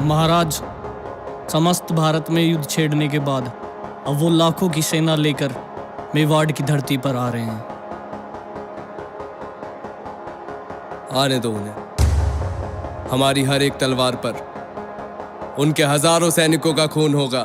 महाराज, समस्त भारत में युद्ध छेड़ने के बाद अब वो लाखों की सेना लेकर मेवाड़ की धरती पर आ रहे हैं। आने दो उन्हें। हमारी हर एक तलवार पर उनके हजारों सैनिकों का खून होगा।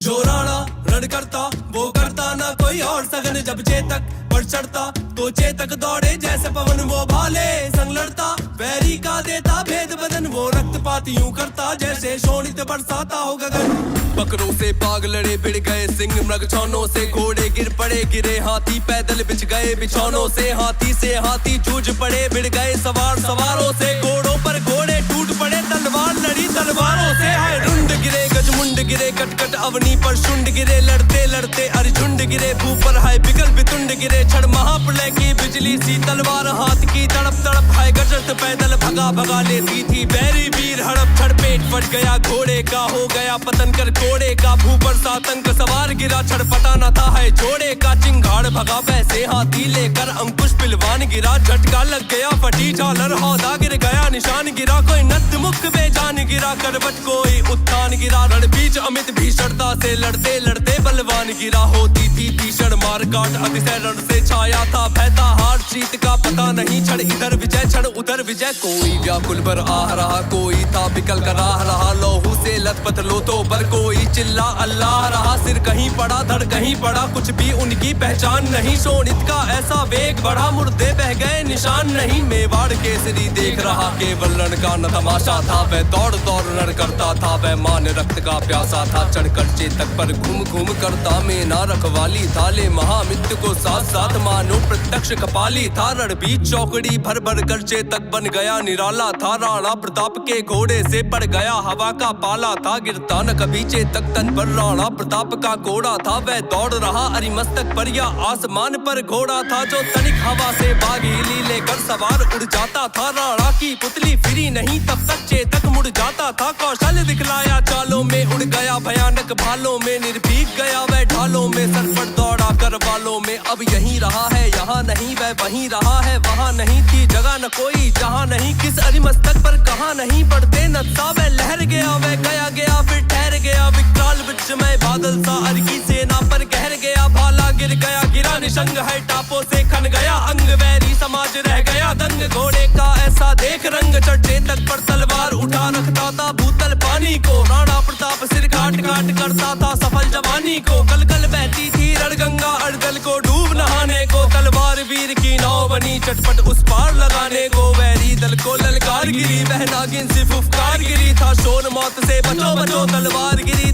जो राणा रण करता वो करता ना कोई और सगन, जब चेतक पर चढ़ता तो चेतक दौड़े जैसे पवन, वो भाले संग लड़ता वैरी का देता भेद बदन, वो रक्तपात यूं करता जैसे शोणित बरसाता हो गगन। बकरों से बाघ लड़े भिड़ गए सिंह, मृग छौनों से घोड़े गिर पड़े, गिरे हाथी पैदल बिछ गए बिछौनों से हाथी जूझ पड़े, भिड़ गए सवार सवारों से, घोड़ों पर घोड़े टूट पड़े, तलवार लड़ी तलवारों से। हाय रुंड गिरे गजमुंड गिरे, कटकट अवनी पर शुंड गिरे, लड़ते लड़ते अर्जुंड गिरे, भूपर हाय बिगल बितुंड गिरे, छड़ महाप्रलय की बिजली सी तलवार हाथ की, तड़प तड़प हाय गजत पैदल भगा भगा लेती थी बैरी वीर, हड़प छड़ पेट फट गया घोड़े का, हो गया पतन कर घोड़े का, भूपर सातंक सवार गिरा, छड़ पटा न था है जोड़े का, चिंगाड़ भगा वैसे हाथी लेकर, अंकुश पिलवान गिरा, झटका लग गया फटी झालर, हौदा गिर गया निशान गिरा, कोई नत मुख बेजान गिरा, करवट कोई उत्थान गिरा, रण बीच अमित भीषणता से लड़ते लड़ते बलवान गिरा, होती थी भीषण मार काट, अतिशय रण से छाया था बहता हार, शीत का पता नहीं, क्षण इधर विजय क्षण उधर विजय, कोई व्याकुल पर आह रहा, कोई था बिकल कर राह रहा, लौहू से लथपथ लोथों पर कोई चिल्ला अल्लाह रहा, सिर कहीं पड़ा धड़ कहीं पड़ा, कुछ भी उनकी पहचान नहीं, शोणित का ऐसा वेग बढ़ा, मुर्दे बह गए निशान नहीं, मेवाड़ केसरी देख रहा केवल रण का न तमाशा था, वह दौड़ दौड़ रण करता था, वह मान रक्त का प्यासा था, चढ़कर चेतक पर घूम घूम करता में ना रखवाली था, ले महामित्र को साथ साथ मानो प्रत्यक्ष कपाली था, रण बीच चौकड़ी भर भर कर चेतक बन गया निराला था, राणा प्रताप के घोड़े से पड़ गया हवा का पाला था, गिरता न कभी चेतक तन पर राणा प्रताप का घोड़ा था, वह दौड़ रहा अरिमस्तक पर या आसमान पर घोड़ा था, जो तनिक हवा से बागीली लेकर सवार उड़ जाता था, राणा की पुतली फिरी नहीं तब तक चेतक मुड़ जाता था, कौशल दिखलाया चालों में, उड़ गया भयानक भालों में, निर्भीक गया वह ढालों में, सरपट दौड़ा कर वालों में, अब यहीं रहा है यहाँ नहीं, वह वहीं रहा है वहाँ नहीं, थी जगह न कोई जहाँ नहीं, किस अरिमस्तक पर कहाँ नहीं, बढ़ते नत्था वह लहर गया, वह गया फिर ठहर गया, विकराल वृक्षमय बादल सा अर्की सेना पर कहर गया, भाला गिर गया गिरा निशंग है, टापों से खन गया अंग, वैरी समाज रह गया दंग, घोड़े का ऐसा देख रंग, चढ़े तक पर तलवार उठा रखता था भूतल पानी को, राणा प्रताप सिर काट काट करता था सफल जवानी को, कल कल बहती थी रणगंगा अड़दल को डूब नहाने को, तलवार वीर की नाव बनी चटपट उस पार लगाने को, वैरी दल को ललकार गिरी, वह नागिन से फुफकार गिरी, था शोर मौत से बचो बचो, तलवार गिरी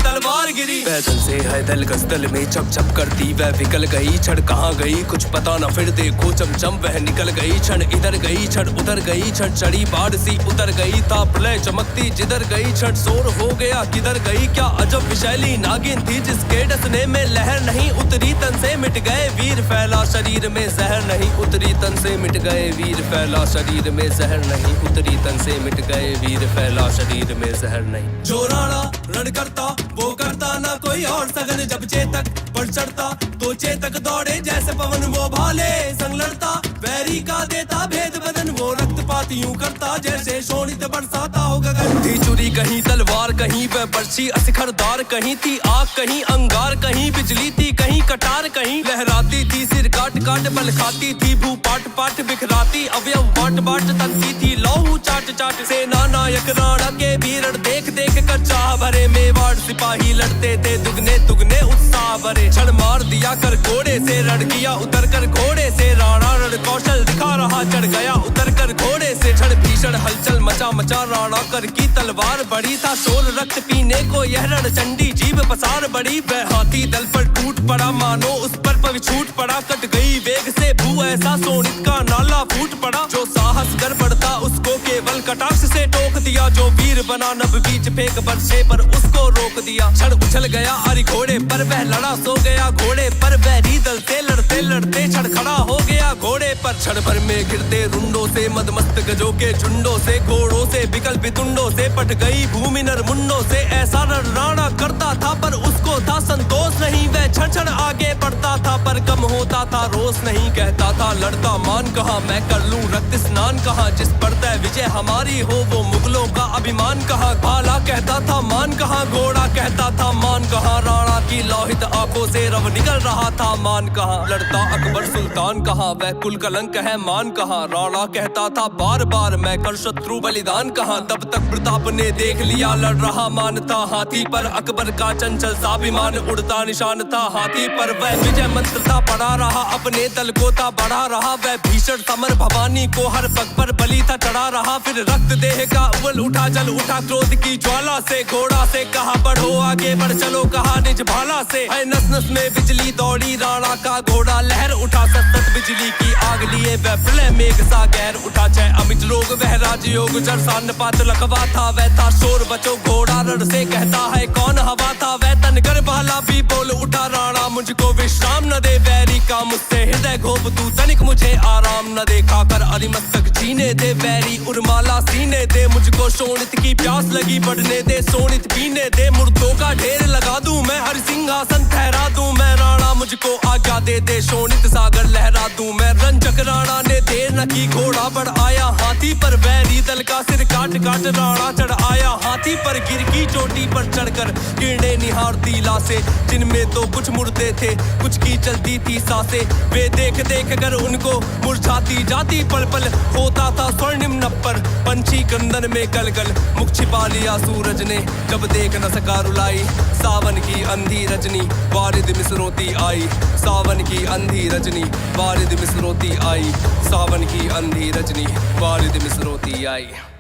पैदल से है दल गस्तल में छप छप करती, वह विकल गई, छड़ कहाँ गई कुछ पता न, फिर देखो चमचम वह निकल गई, क्षण इधर गई क्षण उधर गई, क्षण चढ़ी बाढ़ सी उतर गई, था प्रलय चमकती जिधर गई, क्षण शोर हो गया किधर गई, क्या अजब विशैली नागिन थी जिसके डसने में लहर नहीं उतरी, तन से मिट गए वीर फैला शरीर में जहर नहीं उतरी, तन से मिट गए वीर फैला शरीर में जहर नहीं उतरी, तन से मिट गए वीर फैला शरीर में जहर नहीं। जो राणा रण करता वो करता ना कोई और सगन, जब चेतक पर चढ़ता तो चेतक दौड़े जैसे पवन, वो भाले संग लड़ता वैरी का देता भेद बदन, वो रक्तपात यूं करता जैसे शोणित बरसाता हो गगन, थी चुरी कहीं तलवार कहीं वह बरछी अशिखरदार, कहीं थी आग कहीं अंगार, कहीं बिजली थी कहीं कटार, कहीं लहराती थी सिर काट काट बल खाती थी, भू पाट पाट बिखराती अवयव बाट बाट तनती थी, लौहू चाट चाट सेना नायक राणा के वीरण देख देख कर चाह भरे, मेवाड़ सिपाही लड़ते थे दुगने दुगने उत्साह भरे, क्षण मार दिया कर घोड़े से, रण किया उतर कर घोड़े से, राणा रण कौशल दिखा रहा, चढ़ गया उतर कर घोड़े से, क्षण भीषण हलचल मचा मचा, राणा कर की तलवार बड़ी, था शोर रक्त पीने को यह रण चंडी जीभ पसार बड़ी, वह हाथी दल पर टूट पड़ा मानो उस पर छूट पड़ा, कट गई वेग से भू ऐसा शोणित का नाला फूट पड़ा, जो साहस कर बढ़ता उसको केवल कटाक्ष से टोक दिया, जो वीर बना नभ बीच फेंक बरसे पर उसको रोक दिया, क्षण उछल गया अरि घोड़े पर, वह लड़ा सो गया घोड़े पर, वैरी दल से लड़ते लड़ते क्षण खड़ा हो गया घोड़े पर, क्षण भर में गिरते रुंडों से मदमस्त गजों के झुंडों से, घोड़ों से बिकल बितुंडों से, पट गई भूमि नर मुंडों से, ऐसा रण राणा करता था पर उसको था संतोष नहीं, वह क्षण क्षण आगे भाले पड़ता था पर कम होता था, रोज नहीं कहता था लड़ता मान कहाँ, मैं कर लूं रक्त स्नान कहाँ, जिस पर तय विजय हमारी हो वो मुगलों का अभिमान कहाँ। भाला कहता था मान कहाँ, घोड़ा कहता था मान कहाँ, राणा की लोहित आंखों से रव निकल रहा था मान कहाँ। लड़ता अकबर सुल्तान कहाँ, वह कुल कलंक है मान कहाँ, राणा कहता था बार बार मैं कर शत्रु बलिदान कहाँ। तब तक प्रताप ने देख लिया लड़ रहा मान था, हाथी पर अकबर का चंचल सा विमान उड़ता निशान था, हाथी पर वह विजय मंत्र था पढ़ा रहा, अपने दल को था बढ़ा रहा, वह भीषण समर भवानी को हर पग पर बलि था चढ़ा रहा। फिर रक्त देह का उबल उठा जल उठा क्रोध की ज्वाला से, घोड़ा से कहा बढ़ो आगे बढ़ चलो कहा निज भाला से, है नस नस में बिजली दौड़ी राणा का घोड़ा लहर उठा, सतत बिजली की आग लिए वह प्रलय मेघ सा गहर उठा। जय अमित रोग वह राजयोग जर सान पात लखवा था, वह था शोर बचो घोड़ा रण से कहता है कौन हवा था, वह तनकर भाला भी बोल उठा राणा मुझको विश्राम न दे, वैरी का मुझसे हृदय घोप तू तनिक मुझे आराम न दे, खाकर अरिमस्तक जीने दे वैरी उर्माला सीने दे, मुझको शोणित की प्यास लगी बढ़ने दे, सोनित पीने दे, मुर्दों का ढेर लगा दूं मैं, हर सिंहासन ठहरा दूं मैं, राणा मुझको आज्ञा दे दे, शोणित सागर लहरा दूं मैं। रंजक राणा ने देर न की घोड़ा बढ़ आया, हाथी पर वैरी दल का सिर काट काट राणा चढ़ आया, हाथी पर गिर की चोटी पर चढ़कर किरणें निहारती लाशें, जिनमें तो कुछ मुर्दे थे कुछ की चलती थी सांसें, वे देख देख कर उनको मुरझाती जाती पल पल, होता था स्वर्णिम नप्पर पंछी कंदन में गलगल, मुख छिपा लिया सूरज ने जब देख न सका रुलाई, सावन की अंधी रजनी वारिद मिसरोती आई, सावन की अंधी रजनी वारिद मिसरोती आई, सावन की अंधी रजनी वारिद मिसरोती आई।